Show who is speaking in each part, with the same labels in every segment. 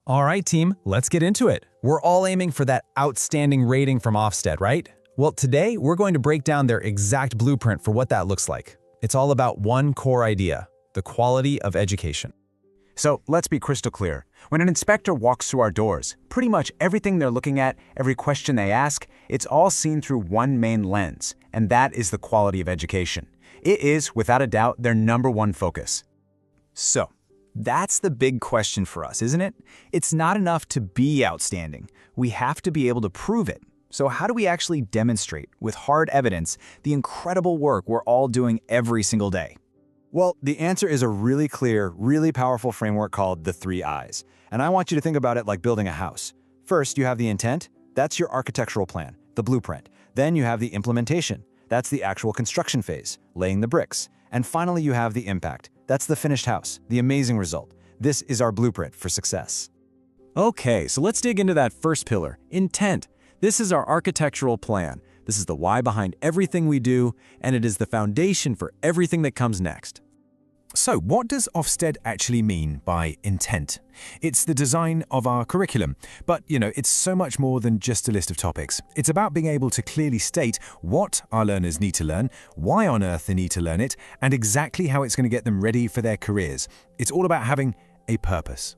Speaker 1: All right, team, let's get into it. We're all aiming for that outstanding rating from Ofsted, right? Well, today we're going to break down their exact blueprint for what that looks like. It's all about one core idea: the quality of education.
Speaker 2: So let's be crystal clear. When an inspector walks through our doors, pretty much everything they're looking at, every question they ask, it's all seen through one main lens, and that is the quality of education. It is, without a doubt, their #1 focus.
Speaker 3: So, that's the big question for us, isn't it? It's not enough to be outstanding. We have to be able to prove it. So how do we actually demonstrate, with hard evidence, the incredible work we're all doing every single day?
Speaker 4: Well, the answer is a really clear, really powerful framework called the 3 I's. And I want you to think about it like building a house. First, you have the intent. That's your architectural plan, the blueprint. Then you have the implementation. That's the actual construction phase, laying the bricks. And finally, you have the impact. That's the finished house, the amazing result. This is our blueprint for success.
Speaker 1: Okay, so let's dig into that first pillar, intent. This is our architectural plan. This is the why behind everything we do, and it is the foundation for everything that comes next.
Speaker 5: So what does Ofsted actually mean by intent? It's the design of our curriculum, but it's so much more than just a list of topics. It's about being able to clearly state what our learners need to learn, why on earth they need to learn it, and exactly how it's going to get them ready for their careers. It's all about having a purpose.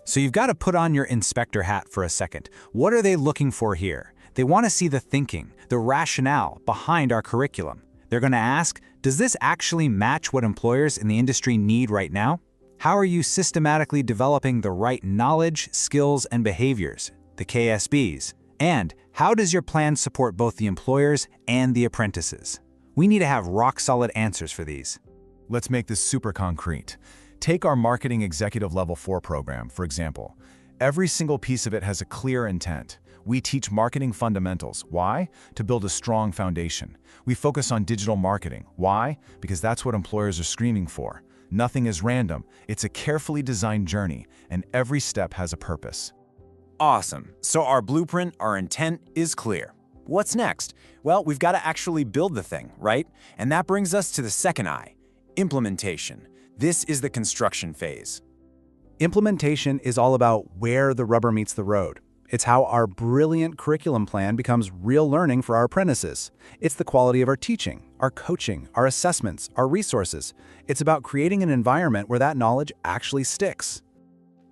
Speaker 3: So you've got to put on your inspector hat for a second. What are they looking for here? They want to see the thinking, the rationale behind our curriculum. They're going to ask, does this actually match what employers in the industry need right now? How are you systematically developing the right knowledge, skills, and behaviors, the KSBs? And how does your plan support both the employers and the apprentices? We need to have rock-solid answers for these.
Speaker 5: Let's make this super concrete. Take our Marketing Executive Level 4 program, for example. Every single piece of it has a clear intent. We teach marketing fundamentals. Why? To build a strong foundation. We focus on digital marketing. Why? Because that's what employers are screaming for. Nothing is random. It's a carefully designed journey, and every step has a purpose.
Speaker 3: Awesome. So our blueprint, our intent is clear. What's next? Well, we've got to actually build the thing, right? And that brings us to the second I, implementation. This is the construction phase.
Speaker 2: Implementation is all about where the rubber meets the road. It's how our brilliant curriculum plan becomes real learning for our apprentices. It's the quality of our teaching, our coaching, our assessments, our resources. It's about creating an environment where that knowledge actually sticks.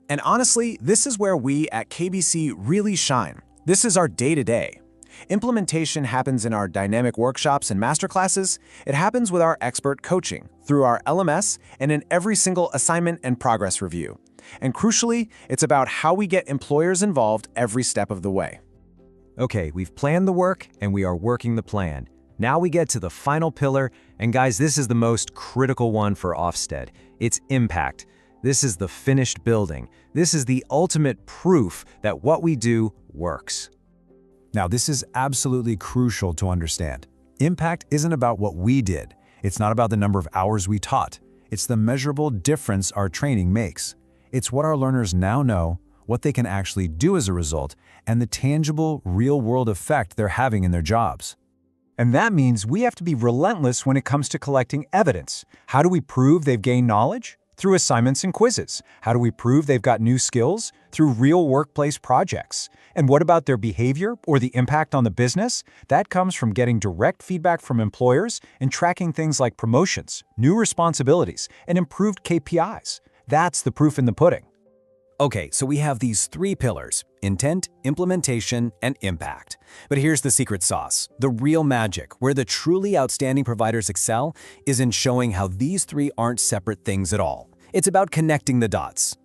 Speaker 3: And honestly, this is where we at KBC really shine. This is our day-to-day. Implementation happens in our dynamic workshops and masterclasses. It happens with our expert coaching, through our LMS, and in every single assignment and progress review. And crucially, it's about how we get employers involved every step of the way.
Speaker 1: Okay, we've planned the work and we are working the plan. Now we get to the final pillar, and guys, this is the most critical one for Ofsted. It's impact. This is the finished building. This is the ultimate proof that what we do works.
Speaker 5: Now, this is absolutely crucial to understand. Impact isn't about what we did. It's not about the number of hours we taught. It's the measurable difference our training makes. It's what our learners now know, what they can actually do as a result, and the tangible, real-world effect they're having in their jobs.
Speaker 6: And that means we have to be relentless when it comes to collecting evidence. How do we prove they've gained knowledge? Through assignments and quizzes. How do we prove they've got new skills? Through real workplace projects. And what about their behavior or the impact on the business? That comes from getting direct feedback from employers and tracking things like promotions, new responsibilities, and improved KPIs. That's the proof in the pudding.
Speaker 1: Okay, so we have these 3 pillars: intent, implementation, and impact. But here's the secret sauce. The real magic, where the truly outstanding providers excel, is in showing how these 3 aren't separate things at all. It's about connecting the dots.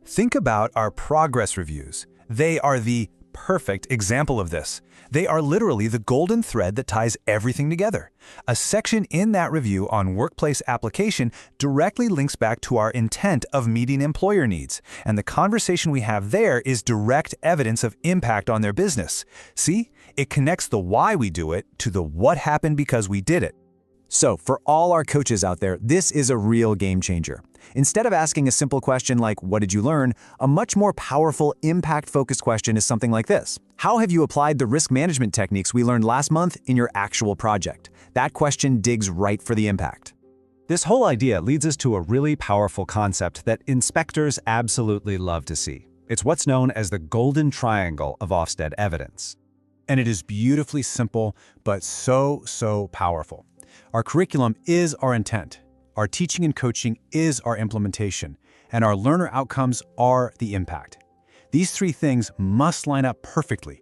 Speaker 5: Think about our progress reviews. They are the perfect example of this. They are literally the golden thread that ties everything together. A section in that review on workplace application directly links back to our intent of meeting employer needs, and the conversation we have there is direct evidence of impact on their business. See, it connects the why we do it to the what happened because we did it.
Speaker 3: So, for all our coaches out there, this is a real game changer. Instead of asking a simple question like, what did you learn? A much more powerful, impact-focused question is something like this. How have you applied the risk management techniques we learned last month in your actual project? That question digs right for the impact.
Speaker 6: This whole idea leads us to a really powerful concept that inspectors absolutely love to see.
Speaker 2: It's what's known as the golden triangle of Ofsted evidence. And it is beautifully simple, but so powerful. Our curriculum is our intent. Our teaching and coaching is our implementation. And our learner outcomes are the impact. These three things must line up perfectly.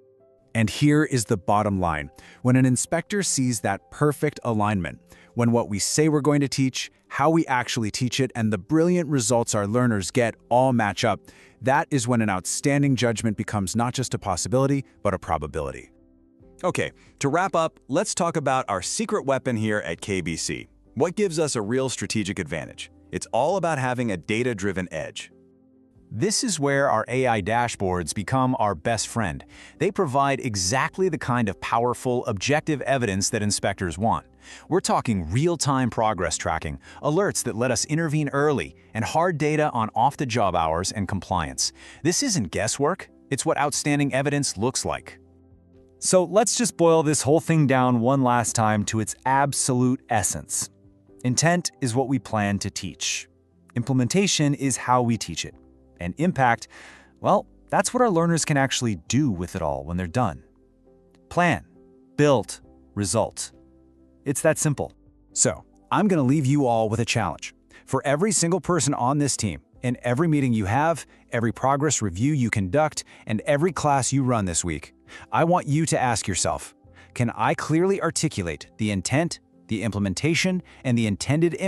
Speaker 3: And here is the bottom line. When an inspector sees that perfect alignment, when what we say we're going to teach, how we actually teach it, and the brilliant results our learners get all match up, that is when an outstanding judgment becomes not just a possibility, but a probability.
Speaker 4: Okay, to wrap up, let's talk about our secret weapon here at KBC. What gives us a real strategic advantage? It's all about having a data-driven edge.
Speaker 3: This is where our AI dashboards become our best friend. They provide exactly the kind of powerful, objective evidence that inspectors want. We're talking real-time progress tracking, alerts that let us intervene early, and hard data on off-the-job hours and compliance. This isn't guesswork. It's what outstanding evidence looks like.
Speaker 6: So let's just boil this whole thing down one last time to its absolute essence. Intent is what we plan to teach. Implementation is how we teach it. And impact, well, that's what our learners can actually do with it all when they're done. Plan, build, result. It's that simple.
Speaker 3: So, I'm going to leave you all with a challenge. For every single person on this team, in every meeting you have, every progress review you conduct, and every class you run this week, I want you to ask yourself, can I clearly articulate the intent, the implementation, and the intended impact